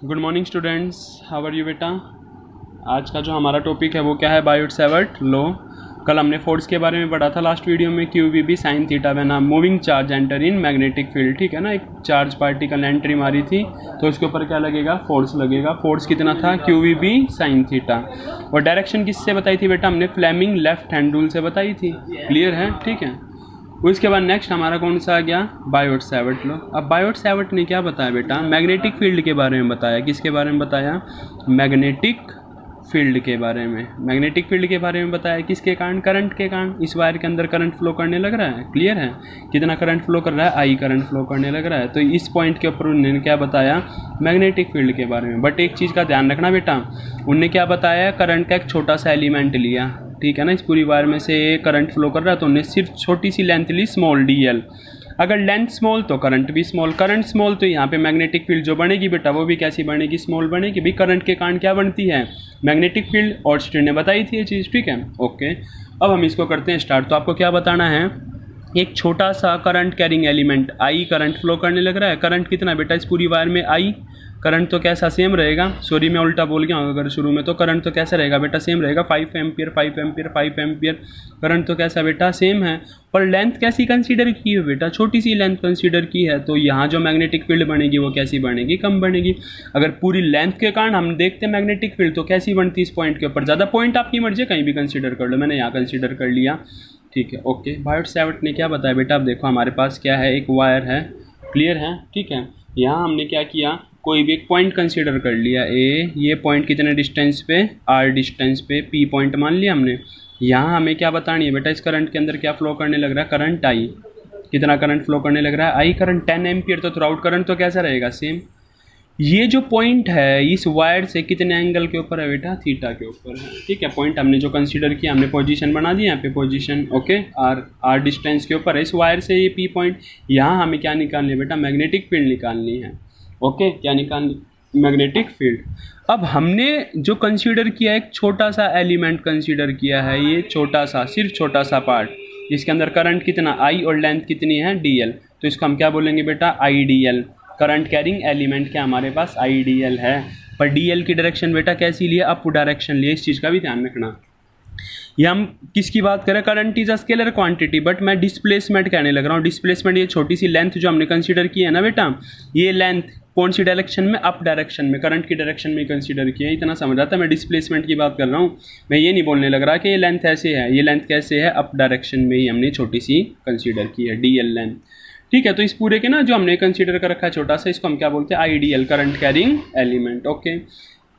Good morning students, how are you बेटा। आज का जो हमारा टॉपिक है वो क्या है, बायोट-सैवर्ट लॉ। कल हमने फोर्स के बारे में पढ़ा था लास्ट वीडियो में, q v B sine theta when a moving charge enter in magnetic field. ठीक है ना, एक चार्ज पार्टिकल एंट्री मारी थी तो उसके ऊपर क्या लगेगा, फोर्स लगेगा। फोर्स कितना था, q v B sine theta. और डायरेक्शन किससे बताई थी बेटा, हमने फ्लेमिंग लेफ्ट हैंड रूल से बताई थी। क्लियर है, ठीक है। उसके बाद नेक्स्ट हमारा कौन सा आ गया, बायोट-सैवर्ट लॉ। अब बायोट-सैवर्ट ने क्या बताया बेटा, मैग्नेटिक फील्ड के बारे में बताया। किसके बारे में बताया, मैग्नेटिक फील्ड के बारे में। मैग्नेटिक फील्ड के बारे में बताया किसके कारण, करंट के कारण। इस वायर के अंदर करंट फ्लो करने लग रहा है। क्लियर है, कितना करंट फ्लो कर रहा है, आई करंट फ्लो करने लग रहा है। तो इस पॉइंट के ऊपर उन्होंने क्या बताया, मैग्नेटिक फील्ड के बारे में। बट एक चीज़ का ध्यान रखना बेटा, उनने क्या बताया, करंट का एक छोटा सा एलिमेंट लिया। ठीक है ना, इस पूरी वायर में से करंट फ्लो कर रहा है तो उन्हें सिर्फ छोटी सी लेंथ ली, स्मॉल डी एल। अगर लेंथ स्मॉल तो करंट भी स्मॉल, करंट स्मॉल तो यहाँ पे मैग्नेटिक फील्ड जो बनेगी बेटा वो भी कैसी बनेगी, स्मॉल बनेगी। भी करंट के कारण क्या बनती है, मैग्नेटिक फील्ड। और स्टीन ने बताई थी ये चीज़। ठीक है, ओके। अब हम इसको करते हैं स्टार्ट। तो आपको क्या बताना है, एक छोटा सा current carrying element I current flow करने लग रहा है। करंट कितना बेटा, इस पूरी वायर में आई करंट तो कैसा सेम रहेगा। सॉरी मैं उल्टा बोल गया हूँ अगर शुरू में, तो करंट तो कैसा रहेगा बेटा, सेम रहेगा। 5 एम्पियर 5 एम्पियर 5 एम्पियर करंट तो कैसा बेटा, सेम है। पर लेंथ कैसी कंसीडर की है बेटा, छोटी सी लेंथ कंसीडर की है। तो यहाँ जो मैग्नेटिक फील्ड बनेगी वो कैसी बनेगी, कम बनेगी। अगर पूरी लेंथ के कारण हम देखते हैं मैग्नेटिक फील्ड तो कैसी बनती है इस पॉइंट के ऊपर, ज़्यादा। पॉइंट आपकी मर्जी है, कहीं भी कंसीडर कर लो, मैंने यहाँ कंसीडर कर लिया। ठीक है, ओके। बायोट-सैवर्ट ने क्या बताया बेटा, अब देखो हमारे पास क्या है, एक वायर है। क्लियर है, ठीक है। यहाँ हमने क्या किया, कोई भी एक पॉइंट कंसीडर कर लिया ए। ये पॉइंट कितने डिस्टेंस पे, आर डिस्टेंस पे, पी पॉइंट मान लिया हमने। यहाँ हमें क्या बतानी है बेटा, इस करंट के अंदर क्या फ्लो करने लग रहा है, करंट आई। कितना करंट फ्लो करने लग रहा है, आई करंट 10 एम्पियर। तो थ्रू आउट करंट तो कैसा रहेगा, सेम। ये जो पॉइंट है इस वायर से कितने एंगल के ऊपर है बेटा, थीटा के ऊपर है। ठीक है, पॉइंट हमने जो कंसीडर किया, हमने पोजीशन बना दी यहाँ पे, पोजीशन ओके, आर डिस्टेंस के ऊपर है इस वायर से ये पी पॉइंट। यहाँ हमें क्या निकालनी है बेटा, मैग्नेटिक फील्ड निकालनी है। ओके, क्या निकालनी, मैग्नेटिक फील्ड। अब हमने जो कंसीडर किया, एक छोटा सा एलिमेंट कंसीडर किया है, ये छोटा सा, सिर्फ छोटा सा पार्ट, इसके अंदर करंट कितना आई और लेंथ कितनी है, डी एल। तो इसको हम क्या बोलेंगे बेटा, आई D L. Current carrying element क्या हमारे पास, आई डी एल है। पर डी एल की डायरेक्शन बेटा कैसी लिए, अप डायरेक्शन लिए। इस चीज़ का भी ध्यान रखना। ये हम किसकी बात करें, current is a scalar quantity, but मैं डिस्प्लेसमेंट कहने लग रहा हूँ। डिस्प्लेसमेंट ये छोटी सी लेंथ जो हमने कंसीडर की है ना बेटा, ये लेंथ कौन सी डायरेक्शन में, अप डायरेक्शन में, करंट की डायरेक्शन में कंसीडर किया है। इतना समझ आता है, मैं डिस्प्लेसमेंट की बात कर रहा हूँ। मैं ये नहीं बोलने लग रहा कि ये लेंथ ऐसे है, ये लेंथ कैसे है, अप डायरेक्शन में ही हमने छोटी सी कंसीडर की है, डी एल लेंथ। ठीक है, तो इस पूरे के ना जो हमने कंसीडर कर रखा है छोटा सा, इसको हम क्या बोलते हैं, आई D L, current carrying element. Okay,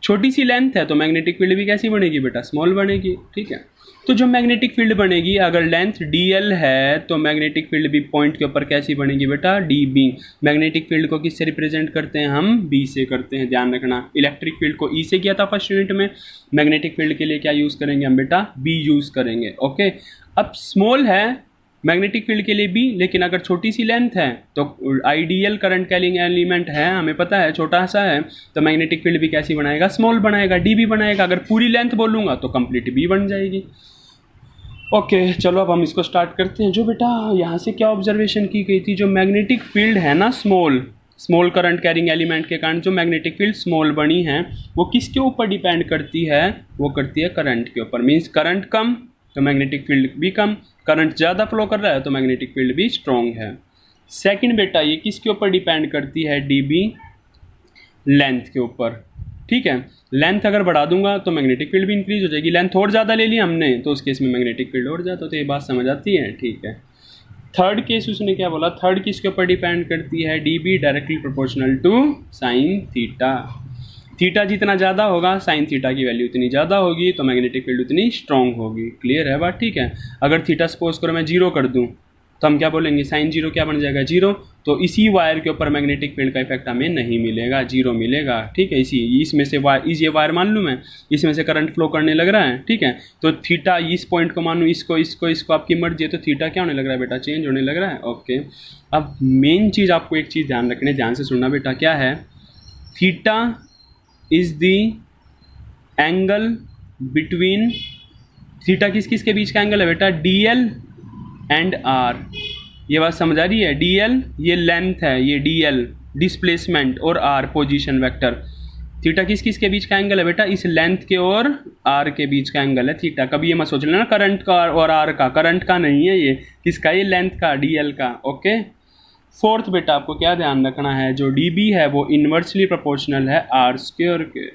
छोटी सी लेंथ है तो मैग्नेटिक फील्ड भी कैसी बनेगी बेटा, स्मॉल बनेगी। ठीक है, तो जो मैग्नेटिक फील्ड बनेगी, अगर लेंथ डी एल है तो मैग्नेटिक फील्ड भी पॉइंट के ऊपर कैसी बनेगी बेटा, डी बी। मैग्नेटिक फील्ड को किससे रिप्रेजेंट करते हैं हम, बी से करते हैं, ध्यान रखना। इलेक्ट्रिक फील्ड को ई से किया था फर्स्ट यूनिट में, मैग्नेटिक फील्ड के लिए क्या यूज़ करेंगे हम बेटा, बी यूज़ करेंगे। ओके, अब स्मॉल है मैग्नेटिक फील्ड के लिए भी, लेकिन अगर छोटी सी लेंथ है तो आइडियल करंट कैरिंग एलिमेंट है, हमें पता है छोटा सा है, तो मैग्नेटिक फील्ड भी कैसी बनाएगा, स्मॉल बनाएगा, डी भी बनाएगा। अगर पूरी लेंथ बोलूँगा तो कंप्लीट बी बन जाएगी। ओके, चलो अब हम इसको स्टार्ट करते हैं। जो बेटा यहाँ से क्या ऑब्जर्वेशन की गई थी, जो मैग्नेटिक फील्ड है ना स्मॉल करंट कैरिंग एलिमेंट के कारण जो मैग्नेटिक फील्ड स्मॉल बनी है, वो किसके ऊपर डिपेंड करती है, वो करती है करंट के ऊपर। मीन्स करंट कम तो मैग्नेटिक फील्ड भी कम, करंट ज़्यादा फ्लो कर रहा है तो मैग्नेटिक फील्ड भी स्ट्रॉन्ग है। सेकंड बेटा ये किसके ऊपर डिपेंड करती है, डी बी, लेंथ के ऊपर। ठीक है, लेंथ अगर बढ़ा दूंगा तो मैग्नेटिक फील्ड भी इंक्रीज हो जाएगी। लेंथ और ज़्यादा ले ली हमने तो उस केस में मैग्नेटिक फील्ड और ज़्यादा, तो ये बात समझ आती है। ठीक है, थर्ड केस उसने क्या बोला, थर्ड किसके ऊपर डिपेंड करती है, d B directly proportional to sine theta. Theta जितना ज़्यादा होगा साइन थीटा की वैल्यू उतनी ज़्यादा होगी, तो मैग्नेटिक फील्ड उतनी स्ट्रॉन्ग होगी। क्लियर है बात, ठीक है। अगर थीटा सपोज करो मैं 0 कर दूं तो हम क्या बोलेंगे, साइन 0 क्या बन जाएगा, 0। तो इसी वायर के ऊपर मैग्नेटिक फील्ड का इफेक्ट हमें नहीं मिलेगा, 0 मिलेगा। ठीक है, इसमें से ये वायर मान लूँ मैं, इसमें से करंट फ्लो करने लग रहा है। ठीक है, तो थीटा इस पॉइंट को मानूँ, इसको आपकी मर्जी है, तो थीटा क्या होने लग रहा है बेटा, चेंज होने लग रहा है। ओके, अब मेन चीज़ आपको एक चीज़ ध्यान रखने, ध्यान से सुनना बेटा, क्या है, theta is the angle between, theta किस किस के बीच का एंगल है बेटा, डी एल एंड आर। ये बात समझ आ रही है, डी एल ये लेंथ है, ये डी एल डिस्प्लेसमेंट, और आर पोजीशन वेक्टर। थीटा किस किस के बीच का एंगल है बेटा, इस लेंथ के और आर के बीच का एंगल है थीटा। कभी ये मत सोच लेना करंट का और आर का, करंट का नहीं है ये, किसका, ये लेंथ का, डीएल का। ओके, फोर्थ बेटा आपको क्या ध्यान रखना है, जो डीबी है वो इन्वर्सली प्रोपोर्शनल है आर स्क्वायर के।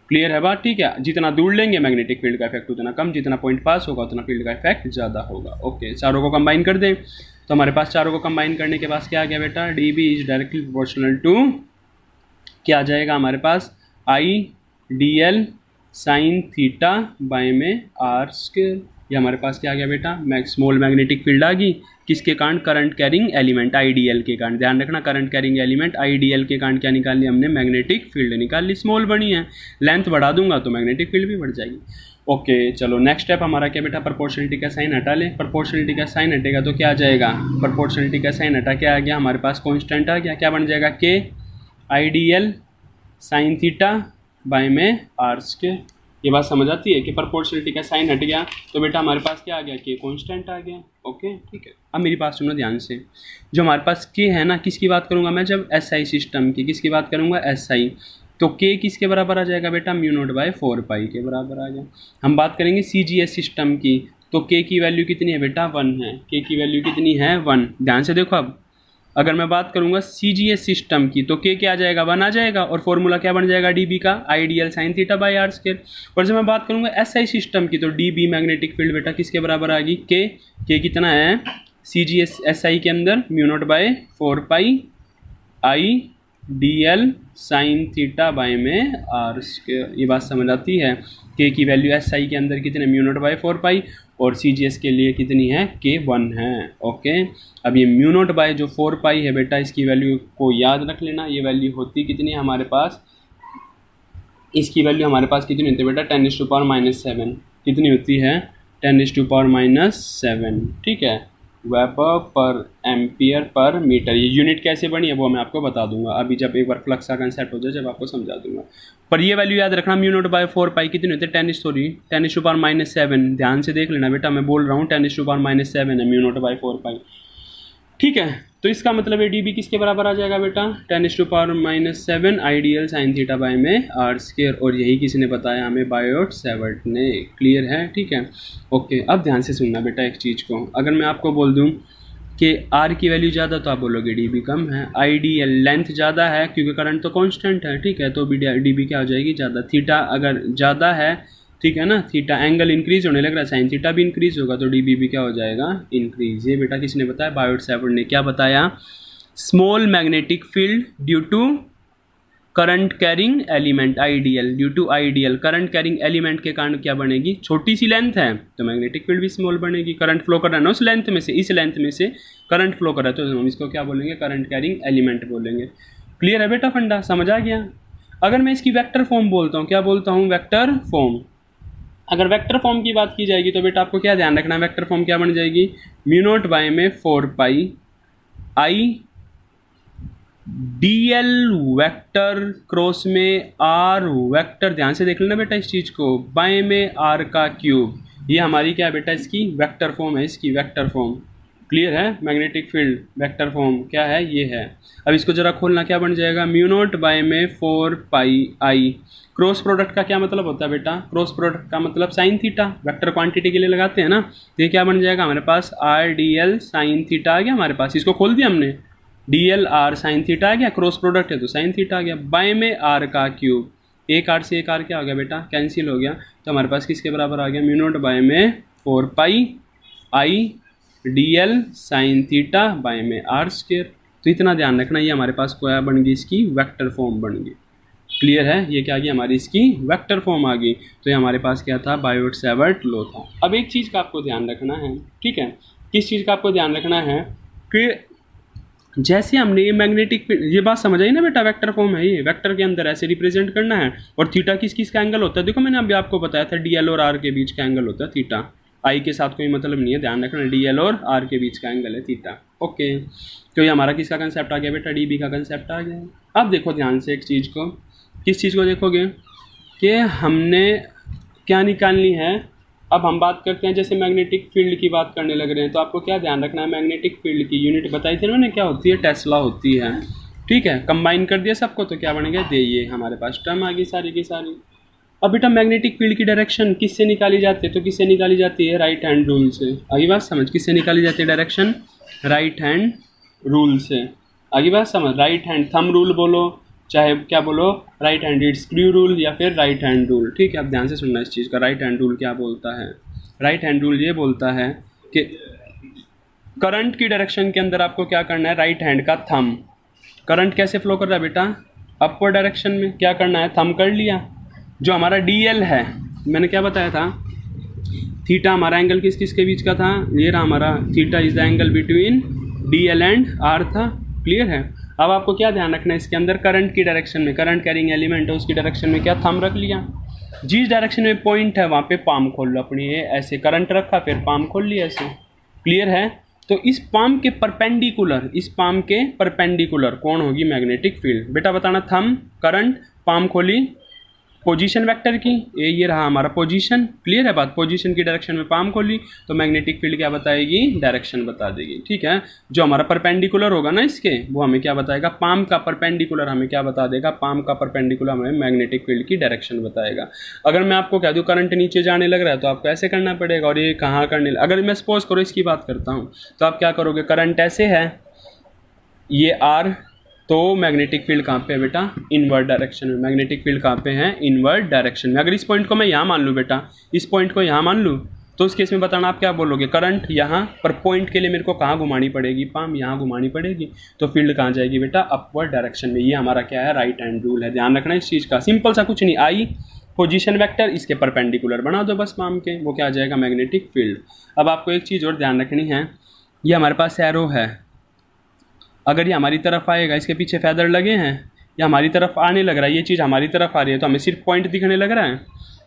क्लियर है बात, ठीक है। जितना दूर लेंगे मैग्नेटिक फील्ड का इफेक्ट उतना कम, जितना पॉइंट पास होगा उतना फील्ड का इफेक्ट ज़्यादा होगा। ओके, चारों को कंबाइन कर दें तो हमारे पास चारों को कंबाइन करने के बाद क्या आ गया बेटा, D B is directly proportional to, क्या आ जाएगा हमारे पास, I D L sine theta by में आर स्क्वायर। ये हमारे पास क्या आ गया बेटा, स्मॉल मैग्नेटिक फील्ड आ गई, किसके कारण, करंट कैरिंग एलिमेंट आईडीएल के कारण। ध्यान रखना, करंट कैरिंग एलिमेंट आईडीएल के कारण क्या निकाल ली हमने, मैग्नेटिक फील्ड निकाल ली। स्मॉल बनी है, लेंथ बढ़ा दूंगा तो मैग्नेटिक फील्ड भी बढ़ जाएगी। ओके चलो नेक्स्ट स्टेप हमारा क्या बेटा, प्रोपोर्शनलिटी का साइन हटा ले। प्रोपोर्शनलिटी का साइन हटेगा तो क्या आ जाएगा, प्रोपोर्शनलिटी का साइन हटा क्या आ गया हमारे पास, कॉन्स्टेंट आ गया। क्या बन जाएगा, के आई D L sine theta by में आर स्क्वायर। ये बात समझ आती है कि प्रोपोर्शनलिटी का साइन हट गया तो बेटा हमारे पास क्या आ गया, के कांस्टेंट आ गया। ओके ठीक है, अब मेरी बात सुनो ध्यान से। जो हमारे पास के है ना, किसकी बात करूंगा मैं, जब एसआई सिस्टम की, किसकी बात करूंगा, एसआई, तो के किसके बराबर आ जाएगा बेटा, म्यू नॉट बाय 4 पाई के बराबर आ गया। हम बात करेंगे सीजीएस सिस्टम की, तो के की वैल्यू कितनी है बेटा, 1 है। के की वैल्यू कितनी है, 1। ध्यान से देखो, अब अगर मैं बात करूंगा सीजीएस सिस्टम की तो के क्या आ जाएगा, 1 आ जाएगा, और फॉर्मूला क्या बन जाएगा, डीबी का IDL sine theta by r square. और जब मैं बात करूंगा एसआई सिस्टम की तो डीबी मैग्नेटिक फील्ड बेटा किसके बराबर आ गई, के कितना है सीजीएस एसआई के अंदर, mu naught by 4 pi I D L sine theta by में आर स्क्वायर। ये बात समझ आती है, के की वैल्यू एसआई के अंदर कितने, म्यू नॉट बाय 4 पाई, और सीजीएस के लिए कितनी है, के 1 है। ओके, अब ये म्यू नॉट बाय जो 4 पाई है बेटा, इसकी वैल्यू को याद रख लेना। ये वैल्यू होती कितनी है हमारे पास, इसकी वैल्यू हमारे पास कितनी होती है बेटा, 10⁻⁷ कितनी होती है, 10⁻⁷। ठीक है, वेपर पर एम्पियर पर मीटर। ये यूनिट कैसे बनी है वो मैं आपको बता दूंगा अभी, जब एक बार फ्लक्स का कंसेप्ट हो जाए जब आपको समझा दूंगा। पर ये वैल्यू याद रखना, म्यू नॉट बाय 4 पाई कितनी होती है, 10⁻⁷ ध्यान से देख लेना बेटा, मैं बोल रहा हूँ 10⁻⁷ है म्यू नॉट बाय 4 पाई। ठीक है, तो इसका मतलब है डीबी किसके बराबर आ जाएगा बेटा, 10⁻⁷ आईडीएल साइन थीटा बाय में आर स्क्वायर। और यही किसने बताया हमें, बायोट-सैवर्ट ने। क्लियर है, ठीक है। ओके, अब ध्यान से सुनना बेटा एक चीज़ को, अगर मैं आपको बोल दूं कि आर की वैल्यू ज़्यादा तो आप बोलोगे डीबी कम है, आईडीएल लेंथ ज़्यादा है क्योंकि करंट तो कांस्टेंट है, ठीक है, तो डीबी क्या हो जाएगी, ज़्यादा। थीटा अगर ज़्यादा है, ठीक है ना, थीटा एंगल इंक्रीज होने लग रहा है, साइन थीटा भी इंक्रीज होगा तो डीबी भी क्या हो जाएगा, इंक्रीज। ये बेटा किसने बताया, बायोट-सैवर्ट ने। क्या बताया, small magnetic field due to current carrying element IDL, due to IDL current carrying element के कारण क्या बनेगी, छोटी सी लेंथ है तो मैग्नेटिक फील्ड भी स्मॉल बनेगी। करंट फ्लो कर रहा है ना उस लेंथ में से, इस लेंथ में से करंट फ्लो कर रहा है तो हम इसको क्या बोलेंगे, करंट कैरिंग एलिमेंट बोलेंगे। क्लियर है बेटा, फंडा समझ आ गया। अगर मैं इसकी वेक्टर फॉर्म बोलता हूँ, क्या बोलता हूँ, वेक्टर फॉर्म। अगर वेक्टर फॉर्म की बात की जाएगी तो बेटा आपको क्या ध्यान रखना है, वेक्टर फॉर्म क्या बन जाएगी, म्यू नॉट बाय में 4 pi I D L vector cross में आर वैक्टर। ध्यान से देख लेना बेटा इस चीज़ को, बाय में आर का क्यूब। ये हमारी क्या है बेटा, इसकी वेक्टर फॉर्म है, इसकी वेक्टर फॉर्म। क्लियर है, मैग्नेटिक फील्ड वेक्टर फॉर्म क्या है, ये है। अब इसको जरा खोलना, क्या बन जाएगा, म्यू नॉट बाय में 4 पाई आई। क्रॉस प्रोडक्ट का क्या मतलब होता है बेटा, क्रॉस प्रोडक्ट का मतलब साइन थीटा, वेक्टर क्वांटिटी के लिए लगाते हैं ना। तो ये क्या बन जाएगा हमारे पास, R D L sine theta आ गया हमारे पास, इसको खोल दिया हमने, D L R sine theta आ गया, क्रॉस प्रोडक्ट है तो साइन थीटा आ गया, बाय में आर का क्यूब। एक आर से एक आर क्या हो गया बेटा, कैंसिल हो गया, तो हमारे पास किसके बराबर आ गया, म्यू नॉट बाय में 4 pi I D L sine theta by में आर स्क्वायर। तो इतना ध्यान रखना, ये हमारे पास क्या बन गई, इसकी वेक्टर फॉर्म बन गई। क्लियर है, ये क्या आ गई हमारी, इसकी वेक्टर फॉर्म आ गई। तो ये हमारे पास क्या था, बायोट-सैवर्ट लॉ था। अब एक चीज़ का आपको ध्यान रखना है, ठीक है, किस चीज़ का आपको ध्यान रखना है कि जैसे हमने ये मैग्नेटिक, ये बात समझ आई ना बेटा, वेक्टर फॉर्म है ये, वेक्टर के अंदर ऐसे रिप्रेजेंट करना है। और थीटा किस किस का एंगल होता है, देखो मैंने अभी आपको बताया था, डीएल और आर के बीच का एंगल होता है थीटा। आई के साथ कोई मतलब नहीं है, ध्यान रखना, डीएल और आर के बीच का एंगल है थीटा। ओके, तो ये हमारा किसका कंसेप्ट आ गया बेटा, डीबी का कंसेप्ट आ गया। अब देखो ध्यान से एक चीज़ को, किस चीज़ को देखोगे कि हमने क्या निकालनी है। अब हम बात करते हैं, जैसे मैग्नेटिक फील्ड की बात करने लग रहे हैं, तो आपको क्या ध्यान रखना है, मैग्नेटिक फील्ड की यूनिट बताई थी मैंने क्या होती है, टेस्ला होती है। ठीक है, कंबाइन कर दिया सबको तो क्या बन गया, दे ये हमारे पास टर्म आ गई सारी की सारी। अब बेटा मैग्नेटिक फील्ड की डायरेक्शन किससे निकाली जाती है, तो किससे निकाली जाती है, राइट हैंड रूल से। आगे बात समझ, किससे निकाली जाती है डायरेक्शन, राइट हैंड रूल से। आगे बात समझ, राइट हैंड थंब रूल बोलो चाहे क्या बोलो, राइट हैंडेड स्क्रू रूल या फिर राइट हैंड रूल। ठीक है, अब ध्यान से सुनना इस चीज़ का। राइट हैंड रूल क्या बोलता है, राइट हैंड रूल ये बोलता है कि करंट की डायरेक्शन के अंदर आपको क्या करना है, राइट हैंड का थंब। करंट कैसे फ्लो कर रहा है बेटा, अपवर्ड डायरेक्शन में, क्या करना है, थंब कर लिया। जो हमारा DL है, मैंने क्या बताया था, थीटा हमारा एंगल किस किस के बीच का था, ये रहा हमारा theta is the angle between DL and R था। क्लियर है। अब आपको क्या ध्यान रखना है इसके अंदर, करंट की डायरेक्शन में, करंट कैरिंग एलिमेंट है उसकी डायरेक्शन में क्या थंब रख लिया। जिस डायरेक्शन में पॉइंट है वहाँ पे पाम खोल लो अपनी, ये ऐसे करंट रखा फिर पाम खोल लिया ऐसे। क्लियर है। तो इस पाम के परपेंडिकुलर, इस पाम के परपेंडिकुलर कौन होगी मैग्नेटिक फील्ड। बेटा बताना, थंब, करंट, पाम खोली, पोजीशन वेक्टर की, ये रहा हमारा पोजीशन। क्लियर है बात, पोजीशन की डायरेक्शन में पाम खोली तो मैग्नेटिक फील्ड क्या बताएगी, डायरेक्शन बता देगी। ठीक है, जो हमारा परपेंडिकुलर होगा ना इसके, वो हमें क्या बताएगा, पाम का परपेंडिकुलर हमें क्या बता देगा, पाम का परपेंडिकुलर हमें मैग्नेटिक फील्ड की डायरेक्शन बताएगा। अगर मैं आपको कह दूँ करंट नीचे जाने लग रहा है तो आपको ऐसे करना पड़ेगा, और ये कहाँ करने, अगर मैं सपोज करो इसकी बात करता हूँ तो आप क्या करोगे, करंट ऐसे है, ये R, तो मैग्नेटिक फील्ड कहाँ पे है बेटा, इनवर्ड डायरेक्शन में। मैग्नेटिक फील्ड कहाँ पे है, इनवर्ड डायरेक्शन में। अगर इस पॉइंट को मैं यहाँ मान लूँ बेटा, इस पॉइंट को यहाँ मान लूँ, तो उस केस में बताना आप क्या बोलोगे, करंट यहाँ पर, पॉइंट के लिए मेरे को कहाँ घुमानी पड़ेगी, पाम यहाँ घुमानी पड़ेगी, तो फील्ड कहाँ जाएगी बेटा, अपवर्ड डायरेक्शन में। ये हमारा क्या है, राइट हैंड रूल है। ध्यान रखना इस चीज़ का, सिंपल सा कुछ नहीं, आई पोजीशन वेक्टर इसके परपेंडिकुलर बना दो बस पाम के, वो क्या आ जाएगा, मैग्नेटिक फील्ड। अब आपको एक चीज़ और ध्यान रखनी है, ये हमारे पास एरो है, अगर ये हमारी तरफ आएगा, इसके पीछे फैदर लगे हैं, या हमारी तरफ आने लग रहा है, ये चीज़ हमारी तरफ आ रही है, तो हमें सिर्फ पॉइंट दिखने लग रहा है।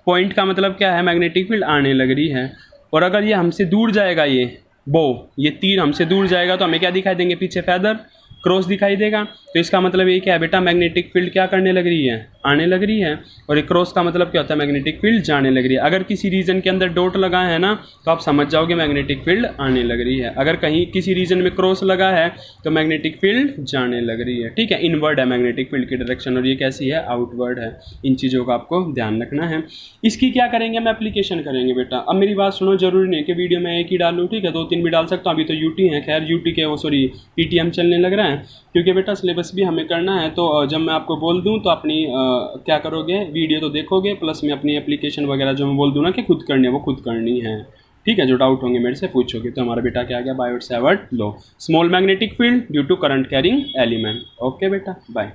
पॉइंट का मतलब क्या है, मैग्नेटिक फील्ड आने लग रही है। और अगर ये हमसे दूर जाएगा, ये तीर हमसे दूर जाएगा तो हमें क्या दिखाई देंगे, पीछे फैदर क्रॉस दिखाई देगा। तो इसका मतलब ये क्या है बेटा, मैग्नेटिक फील्ड क्या करने लग रही है, आने लग रही है। और एक क्रॉस का मतलब क्या होता है, मैग्नेटिक फील्ड जाने लग रही है। अगर किसी रीजन के अंदर डॉट लगा है ना, तो आप समझ जाओगे मैग्नेटिक फील्ड आने लग रही है। अगर कहीं किसी रीजन में क्रॉस लगा है तो मैग्नेटिक फील्ड जाने लग रही है। ठीक है, इनवर्ड है मैग्नेटिक फील्ड की डायरेक्शन, और ये कैसी है, आउटवर्ड है। इन चीज़ों का आपको ध्यान रखना है। इसकी क्या करेंगे, हम एप्लीकेशन करेंगे बेटा। अब मेरी बात सुनो, जरूरी नहीं कि वीडियो में एक ही डालूँ, ठीक है, 2-3 भी डाल सकता हूँ। अभी तो यूटी है, खैर यूटी के PTM चलने लग रहा है, क्योंकि बेटा सिलेबस भी हमें करना है। तो जब मैं आपको बोल दूं तो अपनी क्या करोगे, वीडियो तो देखोगे, प्लस में अपनी एप्लीकेशन वगैरह जो मैं बोल दूं ना कि खुद करनी है, वो खुद करनी है। ठीक है, जो डाउट होंगे मेरे से पूछोगे। तो हमारा बेटा क्या आ गया, Biot Savart law, small magnetic field due to current carrying element. Okay बेटा, बाय।